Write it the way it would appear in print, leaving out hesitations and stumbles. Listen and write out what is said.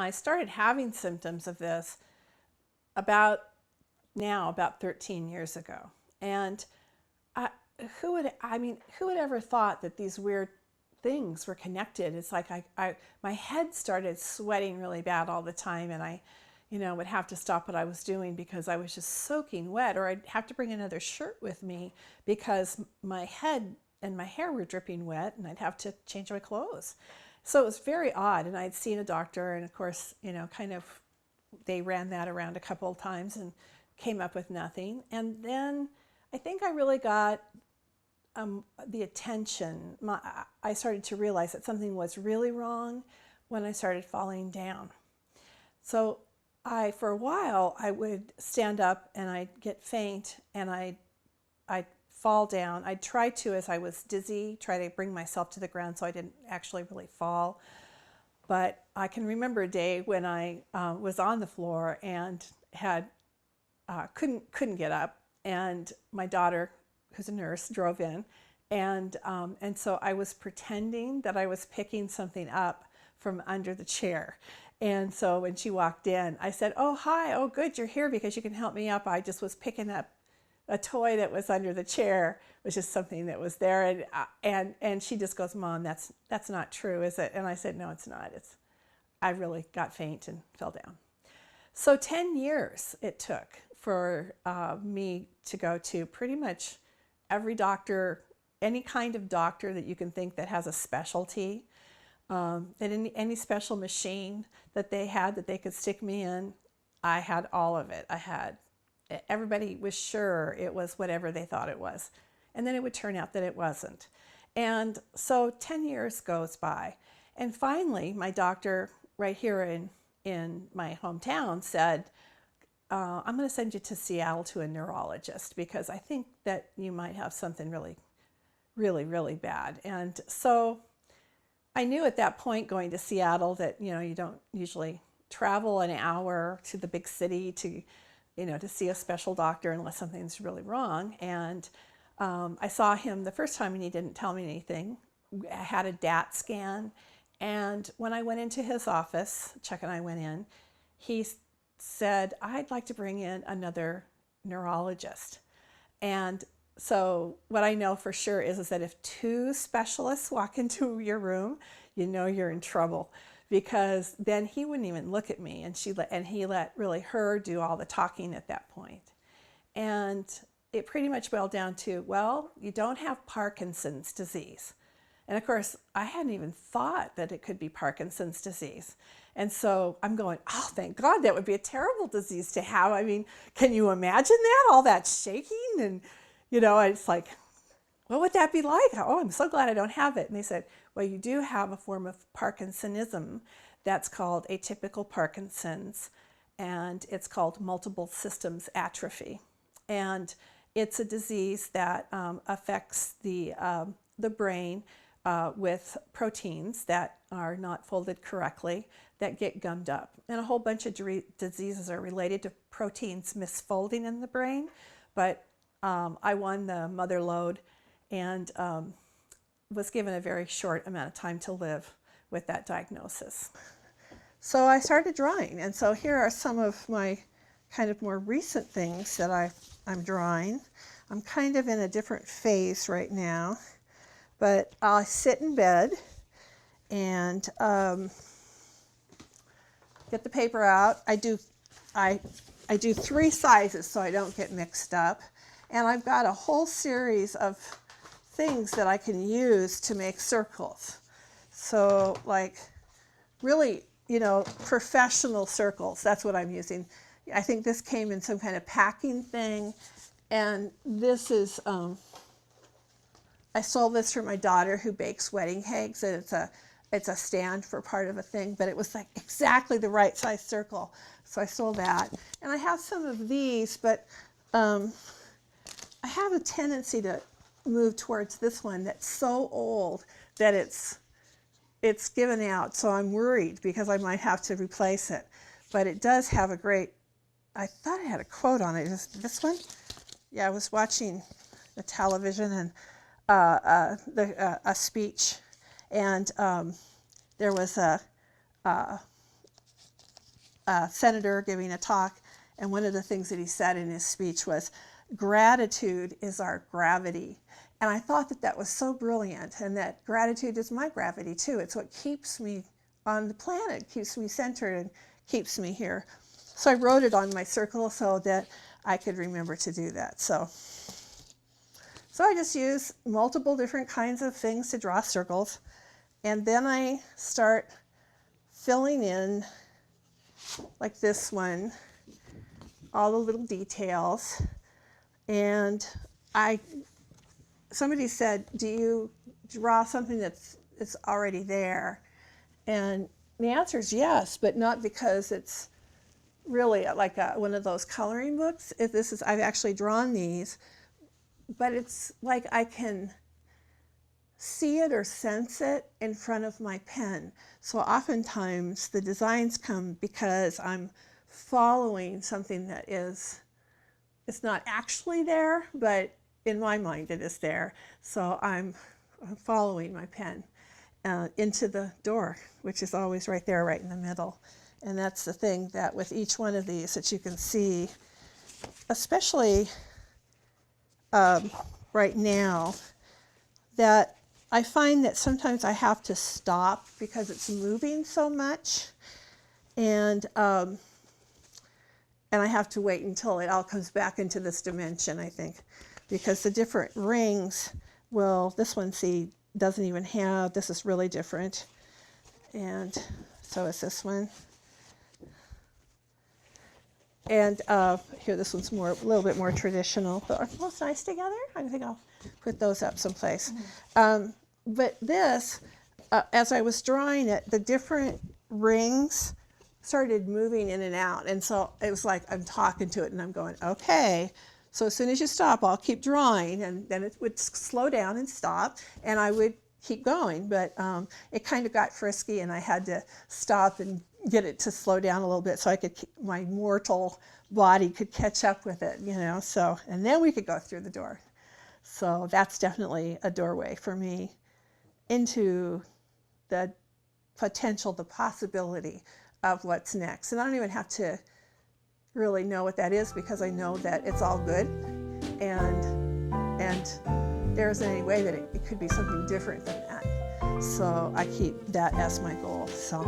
I started having symptoms of this about 13 years ago. And I, who would ever thought that these weird things were connected? It's like my head started sweating really bad all the time, and I would have to stop what I was doing because I was just soaking wet, or I'd have to bring another shirt with me because my head and my hair were dripping wet, and I'd have to change my clothes. So it was very odd, and I'd seen a doctor, and of course, they ran that around a couple of times and came up with nothing. And then I think I really got the attention. I started to realize that something was really wrong when I started falling down. So for a while, I would stand up and I'd get faint, and I'd fall down. I'd try to, as I was dizzy, try to bring myself to the ground so I didn't actually really fall. But I can remember a day when I was on the floor and couldn't get up, and my daughter, who's a nurse, drove in, and so I was pretending that I was picking something up from under the chair. And so when she walked in, I said, "Oh, hi. Oh, good, you're here because you can help me up. I just was picking up a toy that was under the chair," which is something that was there. And she just goes, "Mom, that's not true, is it?" And I said, "No, it's not. I really got faint and fell down." So 10 years it took for me to go to pretty much every doctor, any kind of doctor that you can think that has a specialty, that any special machine that they had that they could stick me in. I had all of it. Everybody was sure it was whatever they thought it was. And then it would turn out that it wasn't. And so 10 years goes by. And finally, my doctor right here in my hometown said, "I'm going to send you to Seattle to a neurologist because I think that you might have something really, really, really bad." And so I knew at that point, going to Seattle, that you don't usually travel an hour to the big city to see a special doctor unless something's really wrong. And I saw him the first time and he didn't tell me anything. I had a DAT scan, and when I went into his office, Chuck and I went in, he said, "I'd like to bring in another neurologist." And so what I know for sure is that if two specialists walk into your room, you're in trouble, because then he wouldn't even look at me, and he let really her do all the talking at that point. And it pretty much boiled down to, well, you don't have Parkinson's disease. And of course, I hadn't even thought that it could be Parkinson's disease. And so I'm going, "Oh, thank God, that would be a terrible disease to have. I mean, can you imagine that? All that shaking, and it's like, what would that be like? Oh, I'm so glad I don't have it." And they said, "Well, you do have a form of Parkinsonism that's called atypical Parkinson's, and it's called Multiple Systems Atrophy. And it's a disease that affects the brain with proteins that are not folded correctly, that get gummed up. And a whole bunch of diseases are related to proteins misfolding in the brain. But I won the mother lode and was given a very short amount of time to live with that diagnosis. So I started drawing. And so here are some of my kind of more recent things that I'm drawing. I'm kind of in a different phase right now. But I sit in bed and get the paper out. I do 3 sizes so I don't get mixed up. And I've got a whole series of things that I can use to make circles. So like really, professional circles, that's what I'm using. I think this came in some kind of packing thing. And this is, I sold this for my daughter who bakes wedding cakes, and it's a stand for part of a thing, but it was like exactly the right size circle. So I sold that. And I have some of these, but I have a tendency to move towards this one that's so old that it's given out. So I'm worried because I might have to replace it. But it does have a great, I thought I had a quote on it. Is this one? Yeah, I was watching the television and a speech, and there was a a senator giving a talk, and one of the things that he said in his speech was, gratitude is our gravity. And I thought that that was so brilliant, and that gratitude is my gravity too. It's what keeps me on the planet, keeps me centered, and keeps me here. So I wrote it on my circle so that I could remember to do that. So I just use multiple different kinds of things to draw circles, and then I start filling in, like this one, all the little details. And somebody said, do you draw something that's already there? And the answer is yes, but not because it's really like one of those coloring books. I've actually drawn these, but it's like I can see it or sense it in front of my pen. So oftentimes the designs come because I'm following something that it's not actually there, but in my mind it is there. So I'm following my pen into the door, which is always right there, right in the middle. And that's the thing, that with each one of these that you can see, especially right now, that I find that sometimes I have to stop because it's moving so much, and I have to wait until it all comes back into this dimension, I think, because the different rings this one, see, doesn't even have, this is really different, and so is this one. And here, this one's a little bit more traditional, but are those nice together? I think I'll put those up someplace. But this, as I was drawing it, the different rings started moving in and out. And so it was like I'm talking to it and I'm going, okay, so as soon as you stop, I'll keep drawing. And then it would slow down and stop, and I would keep going. But it kind of got frisky, and I had to stop and get it to slow down a little bit so I could, my mortal body could catch up with it, you know. So, and then we could go through the door. So that's definitely a doorway for me into the potential, the possibility of what's next. And I don't even have to really know what that is, because I know that it's all good, and there isn't any way that it could be something different than that. So I keep that as my goal. So.